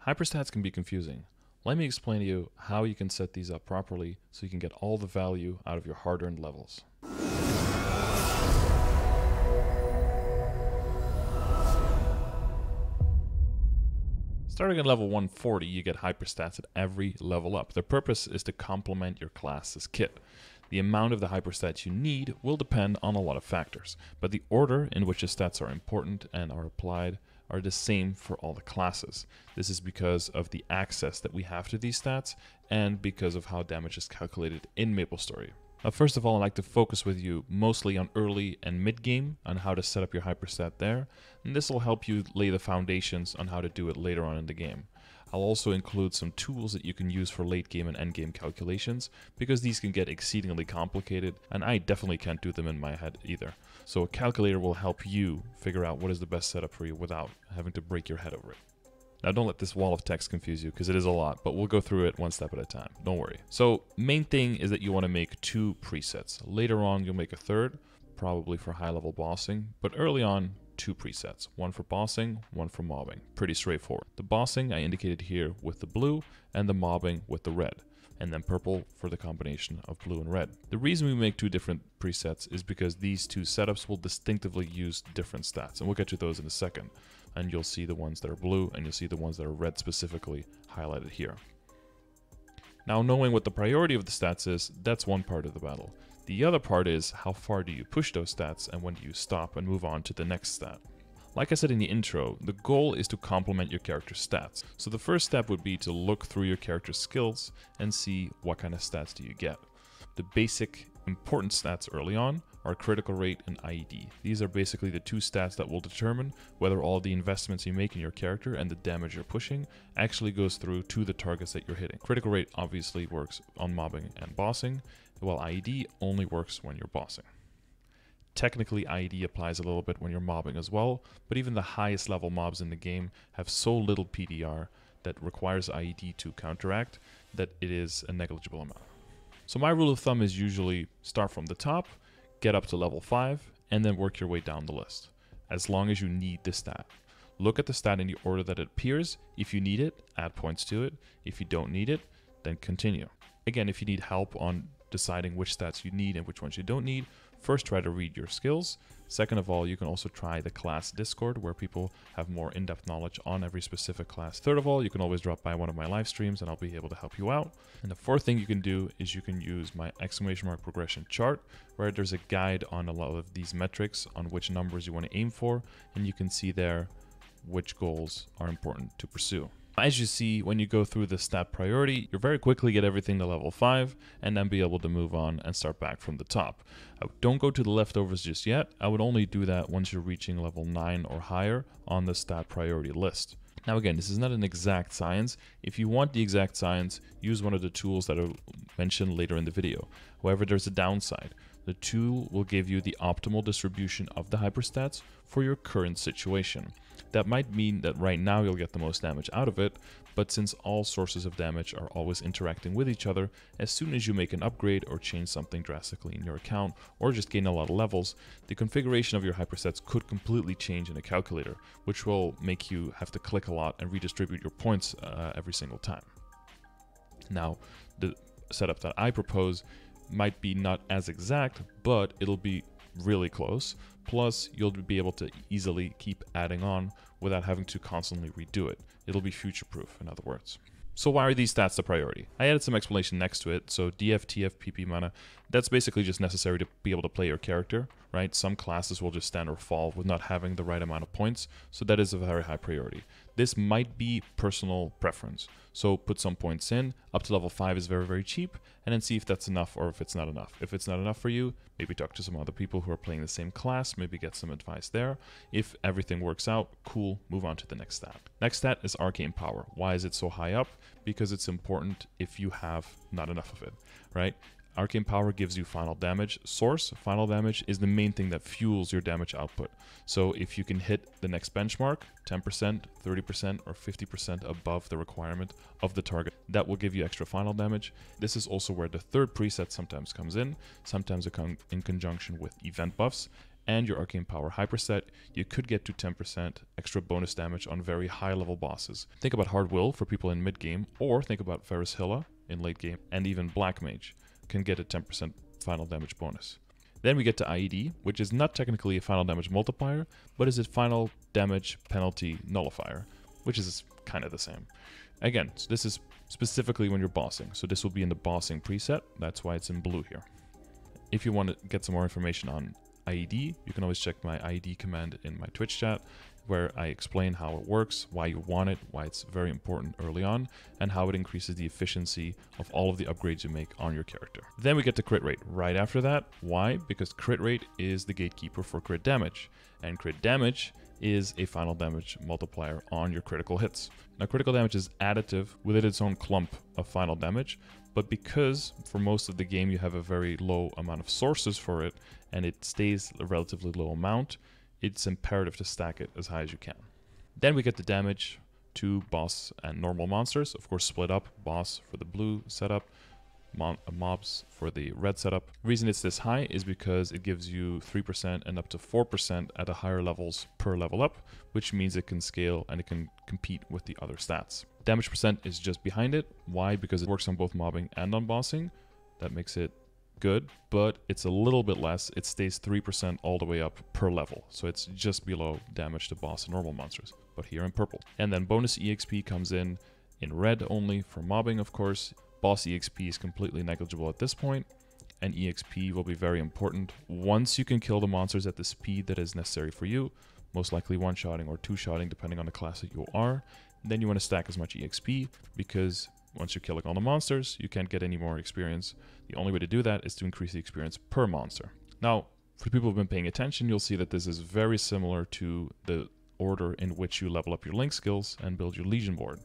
Hyperstats can be confusing. Let me explain to you how you can set these up properly so you can get all the value out of your hard-earned levels. Starting at level 140, you get hyperstats at every level up. Their purpose is to complement your class's kit. The amount of the hyperstats you need will depend on a lot of factors, but the order in which the stats are important and are applied are the same for all the classes. This is because of the access that we have to these stats and because of how damage is calculated in MapleStory. Now, first of all, I'd like to focus with you mostly on early and mid game on how to set up your hyperstat there, and this will help you lay the foundations on how to do it later on in the game. I'll also include some tools that you can use for late game and end game calculations, because these can get exceedingly complicated, and I definitely can't do them in my head either. So a calculator will help you figure out what is the best setup for you without having to break your head over it. Now, don't let this wall of text confuse you, because it is a lot, but we'll go through it one step at a time. Don't worry. So, main thing is that you want to make 2 presets. Later on, you'll make a third, probably for high-level bossing, but early on, 2 presets. One for bossing, one for mobbing. Pretty straightforward. The bossing I indicated here with the blue, and the mobbing with the red. And then purple for the combination of blue and red. The reason we make 2 different presets is because these 2 setups will distinctively use different stats, and we'll get to those in a second. And you'll see the ones that are blue, and you'll see the ones that are red specifically highlighted here. Now, knowing what the priority of the stats is, that's one part of the battle. The other part is how far do you push those stats, and when do you stop and move on to the next stat. Like I said in the intro, the goal is to complement your character's stats. So the first step would be to look through your character's skills and see what kind of stats do you get. The basic important stats early on are critical rate and IED. These are basically the 2 stats that will determine whether all the investments you make in your character and the damage you're pushing actually goes through to the targets that you're hitting. Critical rate obviously works on mobbing and bossing, while IED only works when you're bossing. Technically, IED applies a little bit when you're mobbing as well, but even the highest level mobs in the game have so little PDR that requires IED to counteract that it is a negligible amount. So my rule of thumb is usually start from the top, get up to level 5, and then work your way down the list, as long as you need the stat. Look at the stat in the order that it appears. If you need it, add points to it. If you don't need it, then continue. Again, if you need help on deciding which stats you need and which ones you don't need, first try to read your skills. Second of all, you can also try the class Discord, where people have more in-depth knowledge on every specific class. Third of all, you can always drop by one of my live streams and I'll be able to help you out. And the fourth thing you can do is you can use my ! progression chart, where there's a guide on a lot of these metrics on which numbers you want to aim for, and you can see there which goals are important to pursue. As you see, when you go through the stat priority, you'll very quickly get everything to level 5 and then be able to move on and start back from the top. Don't go to the leftovers just yet. I would only do that once you're reaching level 9 or higher on the stat priority list. Now again, this is not an exact science. If you want the exact science, use one of the tools that are mentioned later in the video. However, there's a downside. The tool will give you the optimal distribution of the hyperstats for your current situation. That might mean that right now you'll get the most damage out of it, but since all sources of damage are always interacting with each other, as soon as you make an upgrade or change something drastically in your account, or just gain a lot of levels, the configuration of your hyperstats could completely change in a calculator, which will make you have to click a lot and redistribute your points every single time. Now, the setup that I propose might be not as exact, but it'll be really close. Plus, you'll be able to easily keep adding on without having to constantly redo it. It'll be future-proof, in other words. So why are these stats the priority? I added some explanation next to it. So DF, TF, PP mana, that's basically just necessary to be able to play your character, right? Some classes will just stand or fall with not having the right amount of points, so that is a very high priority. This might be personal preference. So put some points in, up to level 5 is very, very cheap, and then see if that's enough or if it's not enough. If it's not enough for you, maybe talk to some other people who are playing the same class, maybe get some advice there. If everything works out, cool, move on to the next stat. Next stat is Arcane Power. Why is it so high up? Because it's important if you have not enough of it, right? Arcane Power gives you final damage source. Final damage is the main thing that fuels your damage output. So if you can hit the next benchmark, 10%, 30%, or 50% above the requirement of the target, that will give you extra final damage. This is also where the third preset sometimes comes in. Sometimes it comes in conjunction with event buffs. and your arcane power hyperset, you could get to 10% extra bonus damage on very high level bosses. Think about Hard Will for people in mid game, or think about Varishilla in late game, and even Black Mage can get a 10% final damage bonus. Then we get to IED, which is not technically a final damage multiplier, but is a final damage penalty nullifier, which is kind of the same. Again, so this is specifically when you're bossing, so this will be in the bossing preset, that's why it's in blue here. If you want to get some more information on IED, you can always check my IED command in my Twitch chat, where I explain how it works, why you want it, why it's very important early on, and how it increases the efficiency of all of the upgrades you make on your character. Then we get to crit rate right after that. Why? Because crit rate is the gatekeeper for crit damage, and crit damage is a final damage multiplier on your critical hits. Now, critical damage is additive within its own clump of final damage, but because for most of the game you have a very low amount of sources for it, and it stays a relatively low amount, it's imperative to stack it as high as you can. Then we get the damage to boss and normal monsters, of course split up, boss for the blue setup, mobs for the red setup. The reason it's this high is because it gives you 3% and up to 4% at the higher levels per level up, which means it can scale and it can compete with the other stats. Damage percent is just behind it. Why? Because it works on both mobbing and on bossing. That makes it good, but it's a little bit less. It stays 3% all the way up per level, so it's just below damage to boss and normal monsters, but here in purple. And then bonus EXP comes in red only for mobbing, of course. Boss EXP is completely negligible at this point, and EXP will be very important once you can kill the monsters at the speed that is necessary for you, most likely one-shotting or two-shotting depending on the class that you are. Then you want to stack as much EXP, because once you're killing all the monsters, you can't get any more experience. The only way to do that is to increase the experience per monster. Now, for people who've been paying attention, you'll see that this is very similar to the order in which you level up your Link skills and build your Legion board.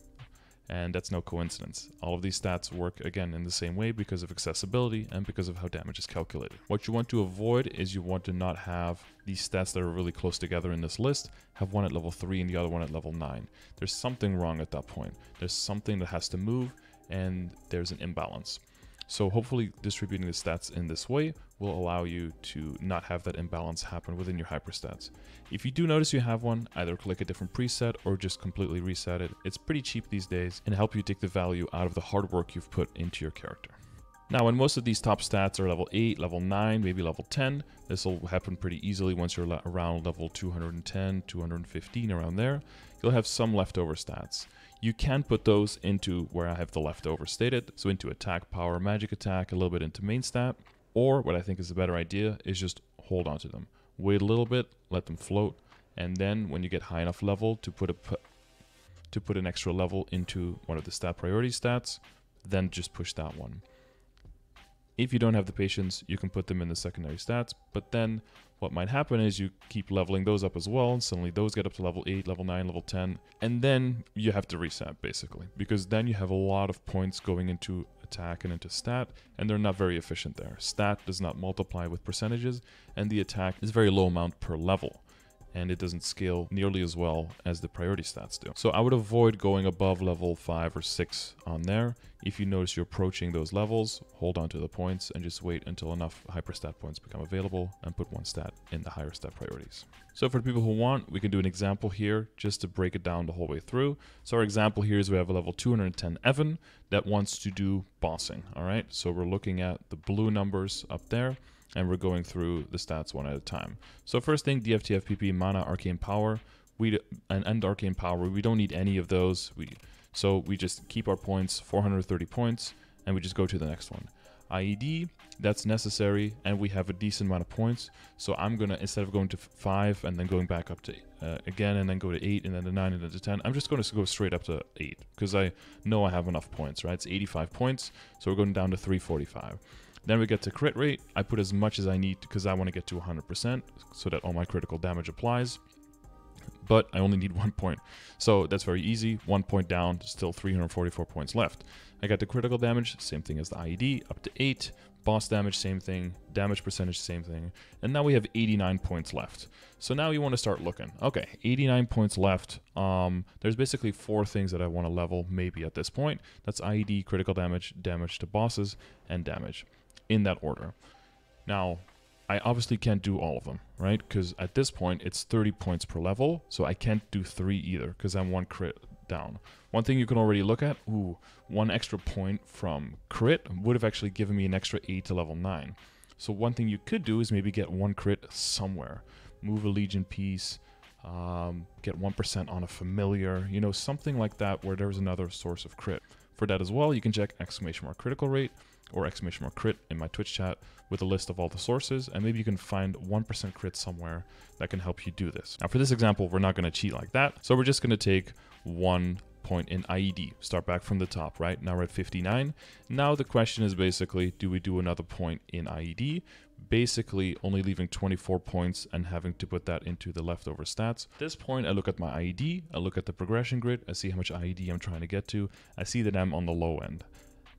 And that's no coincidence. All of these stats work again in the same way because of accessibility and because of how damage is calculated. What you want to avoid is you want to not have these stats that are really close together in this list, have one at level 3 and the other one at level 9. There's something wrong at that point. There's something that has to move and there's an imbalance. So hopefully distributing the stats in this way will allow you to not have that imbalance happen within your hyperstats. If you do notice you have one, either click a different preset or just completely reset it. It's pretty cheap these days and help you take the value out of the hard work you've put into your character. Now, when most of these top stats are level 8, level 9, maybe level 10, this will happen pretty easily once you're around level 210, 215, around there. You'll have some leftover stats. You can put those into where I have the leftover stated, so into attack, power, magic attack, a little bit into main stat, or what I think is a better idea is just hold on to them. Wait a little bit, let them float, and then when you get high enough level to put an extra level into one of the stat priority stats, then just push that one. If you don't have the patience, you can put them in the secondary stats, but then what might happen is you keep leveling those up as well, and suddenly those get up to level 8, level 9, level 10, and then you have to reset, basically, because then you have a lot of points going into attack and into stat, and they're not very efficient there. Stat does not multiply with percentages, and the attack is very low amount per level, and it doesn't scale nearly as well as the priority stats do. So I would avoid going above level 5 or 6 on there. If you notice you're approaching those levels, hold on to the points and just wait until enough hyperstat points become available and put one stat in the higher stat priorities. So for the people who want, we can do an example here just to break it down the whole way through. So our example here is we have a level 210 Evan that wants to do bossing, all right? So we're looking at the blue numbers up there, and we're going through the stats one at a time. So first thing, DFTF PP, mana, arcane power, and arcane power. We don't need any of those. So we just keep our points, 430 points, and we just go to the next one. IED, that's necessary, and we have a decent amount of points. So I'm gonna, instead of going to 5 and then going back up to again, and then go to 8 and then to 9 and then to 10, I'm just going to go straight up to 8 because I know I have enough points, right? It's 85 points, so we're going down to 345. Then we get to crit rate. I put as much as I need because I want to get to 100% so that all my critical damage applies. But I only need 1 point. So that's very easy. 1 point down, still 344 points left. I got the critical damage, same thing as the IED, up to 8. Boss damage, same thing. Damage percentage, same thing. And now we have 89 points left. So now you want to start looking. Okay, 89 points left. There's basically 4 things that I want to level maybe at this point. That's IED, critical damage, damage to bosses, and damage, in that order. Now, I obviously can't do all of them, right? Because at this point, it's 30 points per level, so I can't do 3 either, because I'm 1 crit down. One thing you can already look at, 1 extra point from crit would have actually given me an extra 8 to level 9. So one thing you could do is maybe get 1 crit somewhere. Move a Legion piece, get 1% on a familiar, you know, something like that where there's another source of crit. For that as well, you can check !critical rate or !crit in my Twitch chat with a list of all the sources, and maybe you can find 1% crit somewhere that can help you do this. Now for this example, we're not going to cheat like that, so we're just going to take 1 point in IED. Start back from the top, right? Now we're at 59. Now the question is basically, do we do another point in IED? Basically only leaving 24 points and having to put that into the leftover stats. At this point, I look at my IED, I look at the progression grid, I see how much IED I'm trying to get to, I see that I'm on the low end.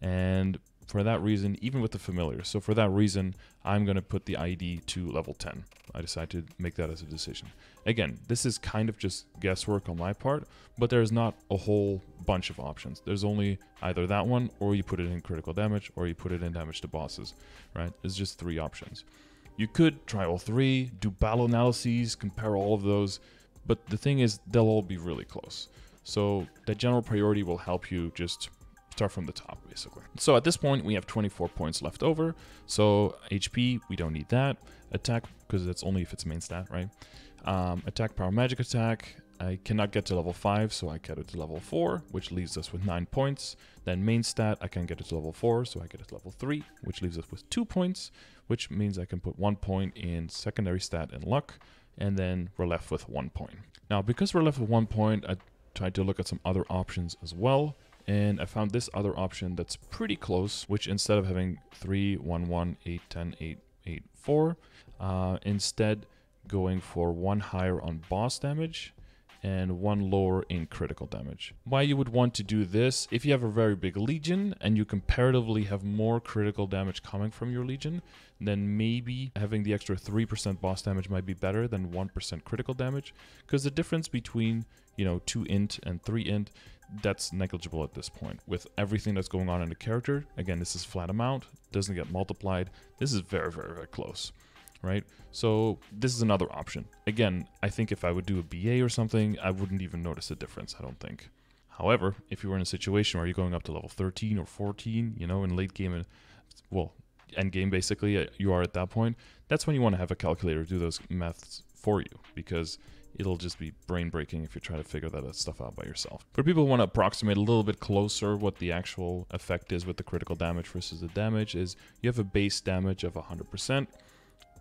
And for that reason, even with the familiar, so for that reason, I'm going to put the IED to level 10. I decided to make that as a decision. Again, this is kind of just guesswork on my part, but there's not a whole bunch of options. There's only either that one, or you put it in critical damage, or you put it in damage to bosses, right? There's just 3 options. You could try all 3, do battle analyses, compare all of those, but the thing is, they'll all be really close. So that general priority will help you just start from the top, basically. So at this point, we have 24 points left over. So HP, we don't need that. Attack, because that's only if it's main stat, right? Attack, power, magic attack. I cannot get to level 5, so I get it to level 4, which leaves us with 9 points. Then main stat, I can get it to level 4, so I get it to level 3, which leaves us with 2 points, which means I can put 1 point in secondary stat and luck, and then we're left with 1 point. Now, because we're left with 1 point, I tried to look at some other options as well. And I found this other option that's pretty close, which instead of having 3, 1, 1, 8, 10, 8, 8, 4, instead going for 1 higher on boss damage and 1 lower in critical damage. Why you would want to do this, if you have a very big Legion and you comparatively have more critical damage coming from your Legion, then maybe having the extra 3% boss damage might be better than 1% critical damage, because the difference between, you know, 2 int and 3 int, that's negligible at this point. With everything that's going on in the character, again, this is flat amount, doesn't get multiplied. This is very, very, very close, right? So this is another option. Again, I think if I would do a BA or something, I wouldn't even notice a difference, I don't think. However, if you were in a situation where you're going up to level 13 or 14, you know, in late game, well, end game basically, you are at that point, that's when you want to have a calculator do those maths for you, because it'll just be brain breaking if you try to figure that stuff out by yourself. For people who want to approximate a little bit closer what the actual effect is with the critical damage versus the damage, is you have a base damage of 100%,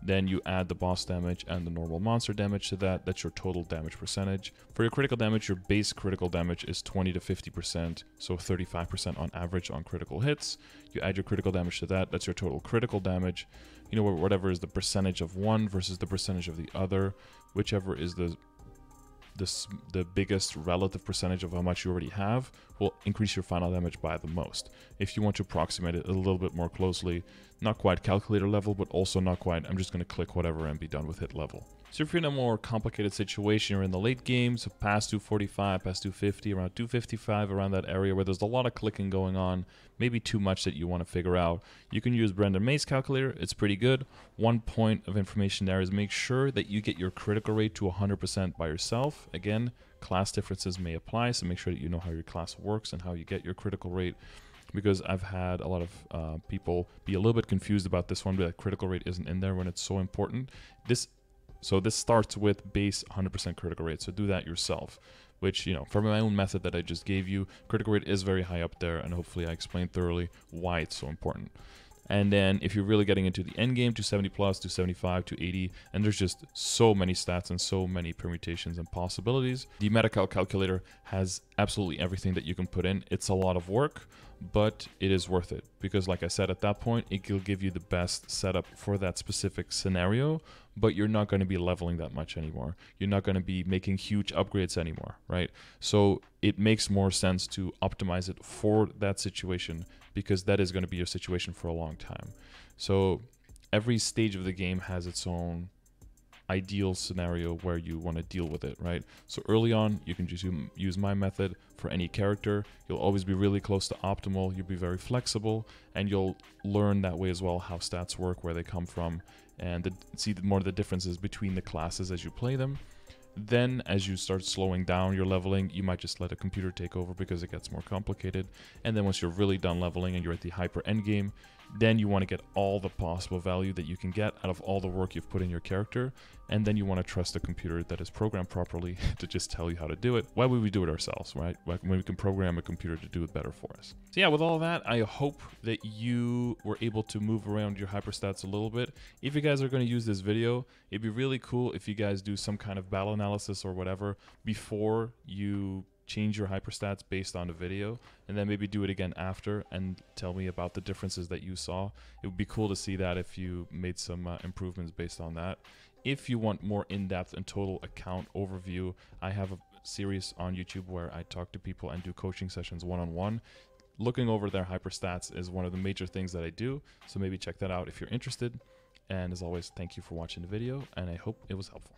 then you add the boss damage and the normal monster damage to that. That's your total damage percentage. For your critical damage, your base critical damage is 20 to 50%, so 35% on average on critical hits. You add your critical damage to that, that's your total critical damage. You know, whatever is the percentage of one versus the percentage of the other, whichever is the biggest relative percentage of how much you already have will increase your final damage by the most. If you want to approximate it a little bit more closely, not quite calculator level, but also not quite, I'm just going to click whatever and be done with hit level. So if you're in a more complicated situation, you're in the late game, so past 245, past 250, around 255, around that area where there's a lot of clicking going on, maybe too much that you want to figure out, you can use Brendan May's calculator. It's pretty good. One point of information there is make sure that you get your critical rate to 100% by yourself. Again, class differences may apply, so make sure that you know how your class works and how you get your critical rate, because I've had a lot of people be a little bit confused about this one, but that critical rate isn't in there when it's so important. So this starts with base 100% critical rate, so do that yourself, which, you know, from my own method that I just gave you, critical rate is very high up there, and hopefully I explained thoroughly why it's so important. And then if you're really getting into the end game, 270 plus, 275, 280, and there's just so many stats and so many permutations and possibilities. The MetaCal calculator has absolutely everything that you can put in. It's a lot of work, but it is worth it, because like I said, at that point, it will give you the best setup for that specific scenario, but you're not going to be leveling that much anymore. You're not going to be making huge upgrades anymore, right? So it makes more sense to optimize it for that situation, because that is going to be your situation for a long time. So every stage of the game has its own ideal scenario where you want to deal with it, right? So early on, you can just use my method for any character. You'll always be really close to optimal. You'll be very flexible, and you'll learn that way as well how stats work, where they come from, and see more of the differences between the classes as you play them. Then as you start slowing down your leveling, you might just let a computer take over because it gets more complicated. And then once you're really done leveling and you're at the hyper end game, then you want to get all the possible value that you can get out of all the work you've put in your character. And then you want to trust a computer that is programmed properly to just tell you how to do it. Why would we do it ourselves, right? When we can program a computer to do it better for us. So yeah, with all that, I hope that you were able to move around your hyperstats a little bit. If you guys are going to use this video, it'd be really cool if you guys do some kind of battle analysis or whatever before you change your hyperstats based on the video, and then maybe do it again after and tell me about the differences that you saw. It would be cool to see that if you made some improvements based on that. If you want more in-depth and total account overview, I have a series on YouTube where I talk to people and do coaching sessions one-on-one. Looking over their hyperstats is one of the major things that I do, so maybe check that out if you're interested. And as always, thank you for watching the video, and I hope it was helpful.